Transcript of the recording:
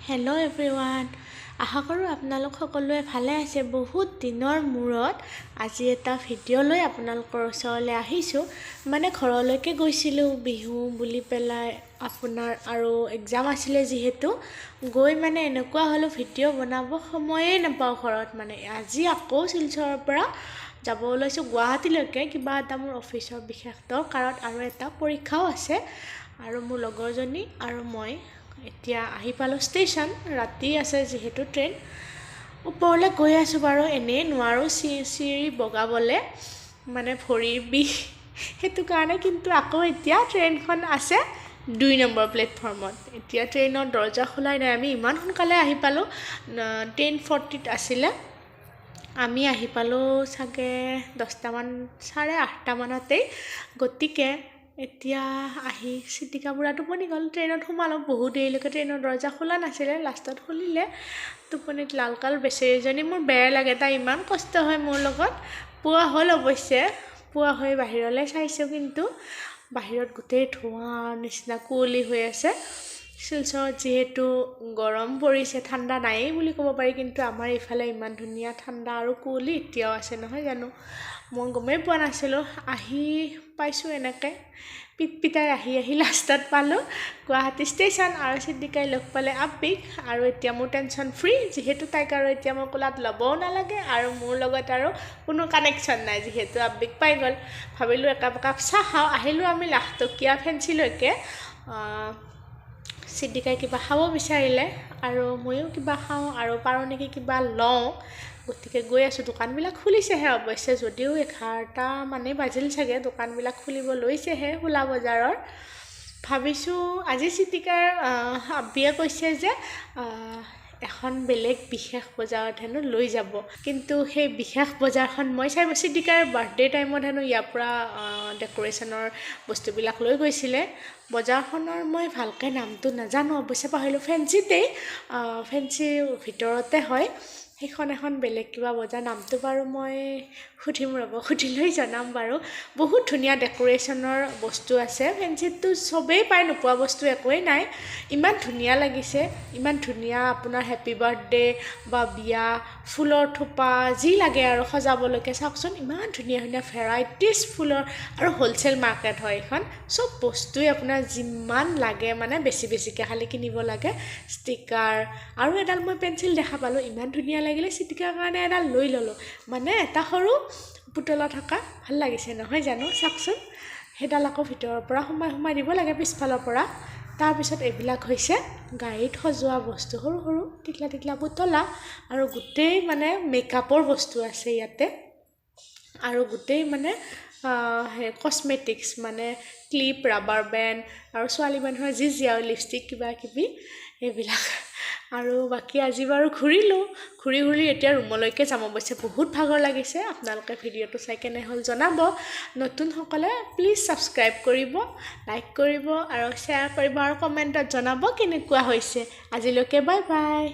Hello' everyone, আশা কৰোঁ আপোনালোক সকলোৱে ভালে আছে। বহুত দিনৰ মূৰত আজি এটা ভিডিঅ' লৈ আপোনালোকৰ ওচৰলৈ আহিছোঁ। মানে ঘৰলৈকে গৈছিলোঁ বিহু বুলি পেলাই আপোনাৰ আৰু এক্সাম আছিলে যিহেতু গৈ মানে এনেকুৱা হ'লোঁ ভিডিঅ' বনাব সময়েই নাপাওঁ ঘৰত। মানে আজি আকৌ শিলচৰৰ পৰা যাব ওলাইছোঁ গুৱাহাটীলৈকে, কিবা এটা মোৰ অফিচৰ বিশেষ দৰকাৰত, আৰু এটা পৰীক্ষাও আছে। আৰু মোৰ লগৰজনী আৰু মই এতিয়া আহি পালোঁ ষ্টেচন। ৰাতি আছে যিহেতু ট্ৰেইন। ওপৰলৈ গৈ আছোঁ বাৰু, এনেই নোৱাৰোঁ চিৰি বগাবলৈ, মানে ভৰিৰ বিষ সেইটো কাৰণে। কিন্তু আকৌ এতিয়া ট্ৰেইনখন আছে 2 নম্বৰ প্লেটফৰ্মত। এতিয়া ট্ৰেইনৰ দৰ্জা খোলাই নাই। আমি ইমান সোনকালে আহি পালোঁ, 10:40 আছিলে। আমি আহি পালোঁ চাগে 10টামান, 8:30মানতেই। গতিকে এতিয়া আহি সিদ্দিকা বুঢ়া টোপনি গ'ল। ট্ৰেইনত সোমালোঁ, বহুত দেৰিলৈকে ট্ৰেইনৰ দৰ্জা খোলা নাছিলে, লাষ্টত খুলিলে। টোপনিত লালকাল বেচেৰীজনী, মোৰ বেয়া লাগে, তাই ইমান কষ্ট হয় মোৰ লগত। পুৱা হ'ল অৱশ্যে, পুৱা হৈ বাহিৰলৈ চাইছোঁ, কিন্তু বাহিৰত গোটেই ধোঁৱাৰ নিচিনা কুঁৱলী হৈ আছে। শিলচৰত যিহেতু গৰম পৰিছে, ঠাণ্ডা নায়েই বুলি ক'ব পাৰি, কিন্তু আমাৰ ইফালে ইমান ধুনীয়া ঠাণ্ডা আৰু কুঁৱলী এতিয়াও আছে নহয় জানো। মই গমেই পোৱা নাছিলোঁ, আহি পাইছোঁ এনেকৈ পিটপিটাই আহি লাষ্টত পালোঁ গুৱাহাটী ষ্টেচন। আৰু সিদ্দিকাই লগ পালে আপ্পিক, আৰু এতিয়া মোৰ টেনশ্যন ফ্ৰী, যিহেতু তাইক আৰু এতিয়া মই কোলাত ল'বও নালাগে, আৰু মোৰ লগত আৰু কোনো কানেকশ্যন নাই, যিহেতু আপ্পিক পাই গ'ল। ভাবিলোঁ একাপ চাহ খাওঁ। আহিলোঁ আমি লাখটকীয়া ফেঞ্চিলৈকে। সিদ্দিকাই কিবা খাব বিচাৰিলে, আৰু ময়ো কিবা খাওঁ, আৰু পাৰোঁ নেকি কিবা লওঁ। গতিকে গৈ আছোঁ। দোকানবিলাক খুলিছেহে অৱশ্যে, যদিও 11টা মানেই বাজিল চাগে, দোকানবিলাক খুলিব লৈছেহে খোলা বজাৰৰ। ভাবিছোঁ আজি সিদ্দিকাৰ আব্বিয়ে কৈছে যে এখন বেলেগ বিশেষ বজাৰত হেনো লৈ যাব, কিন্তু সেই বিশেষ বজাৰখন মই চাই, সিদ্দিকাৰ বাৰ্থডে টাইমত হেনো ইয়াৰ পৰা ডেক'ৰেশ্যনৰ বস্তুবিলাক লৈ গৈছিলে। বজাৰখনৰ মই ভালকৈ নামটো নাজানো অৱশ্যে, পাহৰিলোঁ। ফেঞ্চিৰ ভিতৰতে হয় সেইখন, এখন বেলেগ কিবা বজাৰ, নামটো বাৰু মই সুধিম ৰ'ব, সুধি লৈ জনাম বাৰু। বহুত ধুনীয়া ডেক'ৰেশ্যনৰ বস্তু আছে ফেঞ্চিততো, চবেই পায়, নোপোৱা বস্তু একোৱেই নাই। ইমান ধুনীয়া লাগিছে, ইমান ধুনীয়া আপোনাৰ হেপী বাৰ্থডে বা বিয়া, ফুলৰ থোপা যি লাগে আৰু সজাবলৈকে, চাওকচোন ইমান ধুনীয়া ধুনীয়া ভেৰাইটিজ ফুলৰ, আৰু হ'লচেল মাৰ্কেট হয় এইখন। চব বস্তুৱেই আপোনাৰ যিমান লাগে মানে বেছিকৈ খালি কিনিব লাগে। ষ্টিকাৰ আৰু এডাল মই পেঞ্চিল দেখা পালোঁ, ইমান ধুনীয়া লাগিলে, সিদ্দিকাৰ কাৰণে এডাল লৈ ল'লোঁ। মানে এটা সৰু পুতলা থকা, ভাল লাগিছে নহয় জানো, চাওকচোন। সেইডাল আকৌ ভিতৰৰ পৰা সোমাই দিব লাগে পিছফালৰ পৰা। তাৰপিছত এইবিলাক হৈছে গাড়ীত সজোৱা বস্তু, সৰু সৰু টিকলা পুতলা, আৰু গোটেই মানে মেকআপৰ বস্তু আছে ইয়াতে। আৰু গোটেই মানে কছমেটিক্স, মানে ক্লিপ, ৰাবাৰ বেণ্ড, আৰু ছোৱালী মানুহৰ যি আৰু লিপষ্টিক কিবা কিবি এইবিলাক। আৰু বাকী আজি বাৰু ঘূৰি এতিয়া ৰুমলৈকে যাম অৱশ্যে, বহুত ভাগৰ লাগিছে। আপোনালোকে ভিডিঅ'টো চাই কেনে হ'ল জনাব। নতুনসকলে প্লিজ ছাবস্ক্ৰাইব কৰিব, লাইক কৰিব, আৰু শ্বেয়াৰ কৰিব, আৰু কমেণ্টত জনাব কেনেকুৱা হৈছে। আজিলৈকে বাই বাই।